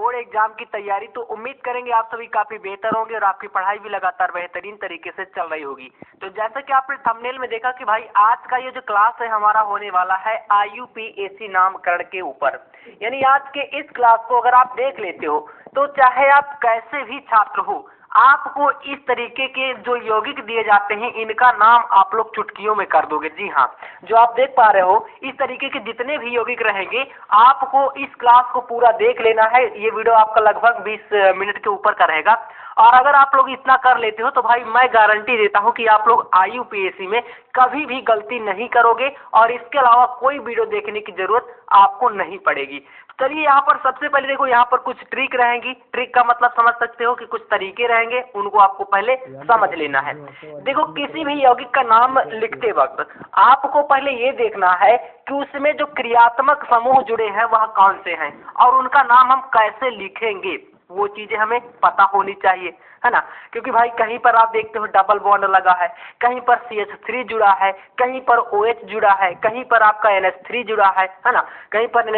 Board exam की तैयारी, तो उम्मीद करेंगे आप सभी काफी बेहतर होंगे और आपकी पढ़ाई भी लगातार बेहतरीन तरीके से चल रही होगी। तो जैसा कि आपने थंबनेल में देखा कि भाई आज का ये जो क्लास है हमारा होने वाला है IUPAC नामकरण के ऊपर। यानी आज के इस क्लास को अगर आप देख लेते हो तो चाहे आप कैसे भी छात्र हो, आपको इस तरीके के जो यौगिक दिए जाते हैं इनका नाम आप लोग चुटकियों में कर दोगे। जी हाँ, जो आप देख पा रहे हो इस तरीके के जितने भी यौगिक रहेंगे आपको इस क्लास को पूरा देख लेना है। ये वीडियो आपका लगभग 20 मिनट के ऊपर का रहेगा और अगर आप लोग इतना कर लेते हो तो भाई मैं गारंटी देता हूं कि आप लोग IUPAC में कभी भी गलती नहीं करोगे और इसके अलावा कोई वीडियो देखने की जरूरत आपको नहीं पड़ेगी। चलिए यहाँ पर सबसे पहले देखो, यहाँ पर कुछ ट्रिक रहेंगी। ट्रिक का मतलब समझ सकते हो कि कुछ तरीके रहेंगे, उनको आपको पहले समझ लेना है। देखो, किसी भी यौगिक का नाम लिखते वक्त आपको पहले ये देखना है कि उसमें जो क्रियात्मक समूह जुड़े हैं वह कौन से हैं और उनका नाम हम कैसे लिखेंगे, वो चीजें हमें पता होनी चाहिए, है ना। क्योंकि भाई कहीं पर आप देखते हो डबल बॉन्ड लगा है, कहीं पर CH3 जुड़ा है, कहीं पर OH जुड़ा है, कहीं पर आपका NH3 जुड़ा है ना, कहीं पर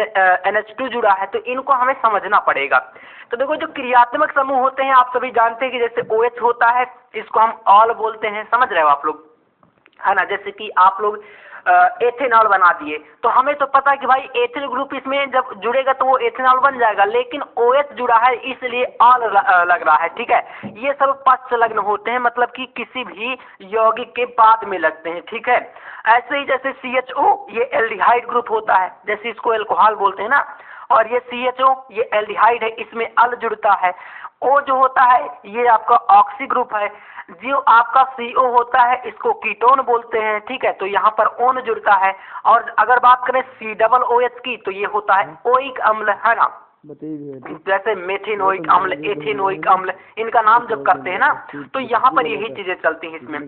NH2 जुड़ा है, तो इनको हमें समझना पड़ेगा। तो देखो, जो क्रियात्मक समूह होते हैं आप सभी जानते हैं कि जैसे OH होता है, इसको हम ऑल बोलते हैं, समझ रहे हो आप लोग, है ना। जैसे कि आप लोग एथेनॉल बना दिए तो हमें तो पता है कि भाई एथिल ग्रुप इसमें जब जुड़ेगा तो वो एथेनॉल बन जाएगा, लेकिन OH जुड़ा है इसलिए ऑल लग रहा है, ठीक है। ये सब पक्ष संलग्न होते हैं, मतलब कि किसी भी यौगिक के बाद में लगते हैं, ठीक है। ऐसे ही जैसे CHO ये एल्डिहाइड ग्रुप होता है, जैसे इसको एल्कोहल बोलते हैं ना, और ये CHO ये एल्डिहाइड है, इसमें अल जुड़ता है। O जो होता है ये आपका ऑक्सी ग्रुप है। जो आपका CO होता है इसको कीटोन बोलते हैं, ठीक है। तो यहाँ पर ओन जुड़ता है। और अगर बात करें COOH की तो ये होता है ओइक अम्ल, है ना। जैसे मेथिनोइक अम्ल, एथिनोइक अम्ल, इनका नाम जब करते हैं ना तो यहाँ पर यही चीजें चलती हैं इसमें।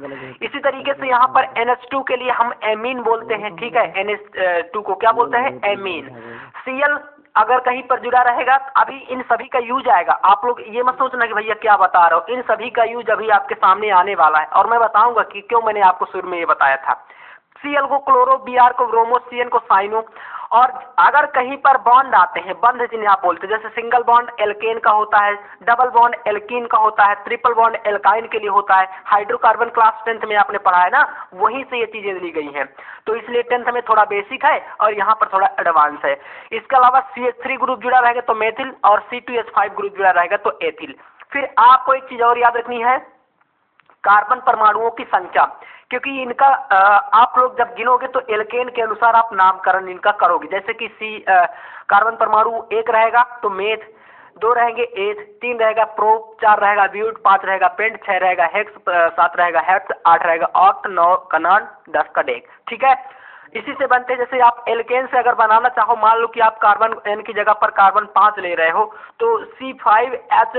इसी तरीके से यहाँ पर NH2 के लिए हम एमीन बोलते हैं, ठीक है। NH2 को क्या बोलते हैं, एमीन। Cl अगर कहीं पर जुड़ा रहेगा, अभी इन सभी का यूज आएगा। आप लोग ये मत सोचना कि भैया क्या बता रहा हूँ, इन सभी का यूज अभी आपके सामने आने वाला है और मैं बताऊंगा कि क्यों मैंने आपको शुरू में ये बताया था। Cl को क्लोरो, Br को ब्रोमो, Cn को साइनो। और अगर कहीं पर बॉन्ड आते हैं, बंध जिन्हें आप बोलते हैं, जैसे सिंगल बॉन्ड एल्केन का होता है, डबल बॉन्ड एल्कीन का होता है, ट्रिपल बॉन्ड एल्काइन के लिए होता है। हाइड्रोकार्बन क्लास 10th में आपने पढ़ा है ना, वहीं से ये चीजें ली गई हैं। तो इसलिए 10th में थोड़ा बेसिक है और यहाँ पर थोड़ा एडवांस है। इसके अलावा CH3 ग्रुप जुड़ा रहेगा तो मेथिल और C2H5 ग्रुप जुड़ा रहेगा तो एथिल। फिर आपको एक चीज और याद रखनी है, कार्बन परमाणुओं की संख्या, क्योंकि इनका आप लोग जब गिनोगे तो एल्केन के अनुसार आप नामकरण इनका करोगे। जैसे कि कार्बन परमाणु 1 रहेगा तो मेथ, 2 रहेंगे एथ, 3 रहेगा प्रोप, 4 रहेगा ब्यूट, 5 रहेगा पेंट, 6 रहेगा हेक्स, 7 रहेगा हेक्स, 8 रहेगा ऑक्ट, 9 कनान, 10 का डेक, ठीक है। इसी से बनते हैं। जैसे आप एल्केन से अगर बनाना चाहो, मान लो कि आप कार्बन N की जगह पर कार्बन 5 ले रहे हो तो C5H,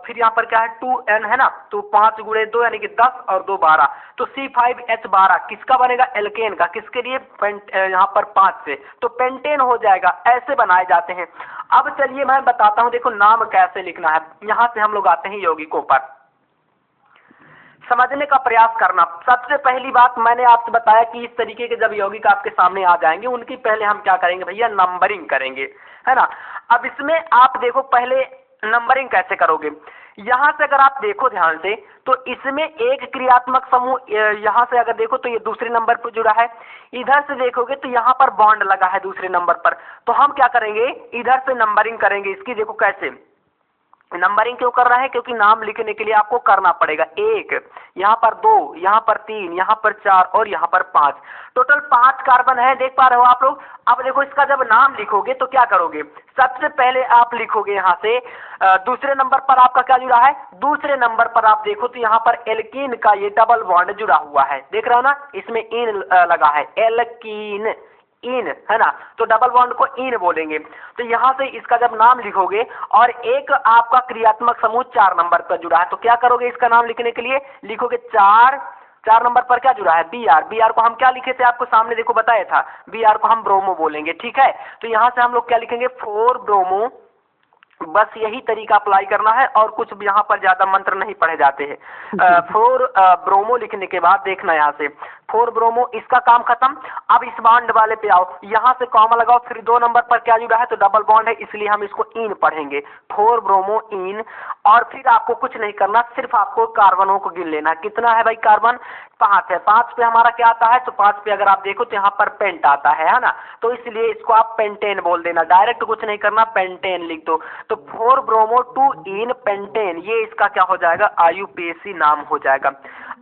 फिर यहाँ पर क्या है 2N, है ना, तो 5 गुणे 2 यानी कि 10 और 2 12, तो C5H12 किसका बनेगा, एल्केन का। किसके लिए, यहाँ पर 5 से, तो पेंटेन हो जाएगा। ऐसे बनाए जाते हैं। अब चलिए मैं बताता हूँ, देखो नाम कैसे लिखना है। यहाँ से हम लोग आते हैं यौगिकों पर, समझने का प्रयास करना। सबसे पहली बात मैंने आपसे बताया कि इस तरीके के जब यौगिक आपके सामने आ जाएंगे उनकी पहले हम क्या करेंगे भैया, नंबरिंग करेंगे, है ना। अब इसमें आप देखो पहले नंबरिंग कैसे करोगे। यहाँ से अगर आप देखो ध्यान से तो इसमें एक क्रियात्मक समूह, यहाँ से अगर देखो तो ये दूसरे नंबर पर जुड़ा है। इधर से देखोगे तो यहाँ पर बॉन्ड लगा है दूसरे नंबर पर। तो हम क्या करेंगे, इधर से नंबरिंग करेंगे इसकी। देखो कैसे नंबरिंग क्यों कर रहा है, क्योंकि नाम लिखने के लिए आपको करना पड़ेगा 1, यहाँ पर 2, यहाँ पर 3, यहाँ पर 4 और यहाँ पर 5, टोटल 5 कार्बन है, देख पा रहे हो आप लोग। अब देखो इसका जब नाम लिखोगे तो क्या करोगे, सबसे पहले आप लिखोगे यहाँ से दूसरे नंबर पर आपका क्या जुड़ा है, दूसरे नंबर पर आप देखो तो यहाँ पर एल्कीन का ये डबल बॉन्ड जुड़ा हुआ है, देख रहे हो ना, इसमें इन लगा है, एल्कीन, इन, है ना, तो डबल बॉन्ड को इन बोलेंगे। तो यहाँ से इसका जब नाम लिखोगे और एक आपका क्रियात्मक समूह 4 नंबर पर जुड़ा है, तो क्या करोगे, इसका नाम लिखने के लिए लिखोगे 4 नंबर पर क्या जुड़ा है, Br को हम क्या लिखे थे, आपको सामने देखो बताया था, Br को हम ब्रोमो बोलेंगे, ठीक है। तो यहाँ से हम लोग क्या लिखेंगे, 4 ब्रोमो बस यही तरीका अप्लाई करना है और कुछ भी यहाँ पर ज्यादा मंत्र नहीं पढ़े जाते हैं। फोर ब्रोमो लिखने के बाद देखना यहाँ से फोर ब्रोमो, इसका काम खत्म। अब इस बॉन्ड वाले पे आओ, यहाँ से कॉमा लगाओ, फिर 2 नंबर पर क्या जुड़ा है तो डबल बॉन्ड है, इसलिए हम इसको इन पढ़ेंगे, फोर ब्रोमो इन। और फिर आपको कुछ नहीं करना, सिर्फ आपको कार्बनों को गिन लेना। कितना है भाई कार्बन? 5 है। 5 पे हमारा क्या आता है तो 5 पे अगर आप देखो तो यहाँ पर पेंट आता है ना, तो इसलिए इसको आप पेंटेन बोल देना, डायरेक्ट कुछ नहीं करना, पेंटेन लिख दो। तो 4 ब्रोमो 2 इन पेंटेन, ये इसका क्या हो जाएगा, IUPAC नाम हो जाएगा।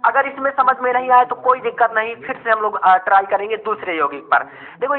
अगर इसमें समझ में नहीं आए तो कोई दिक्कत नहीं, फिर से हम लोग ट्राई करेंगे दूसरे यौगिक पर। देखो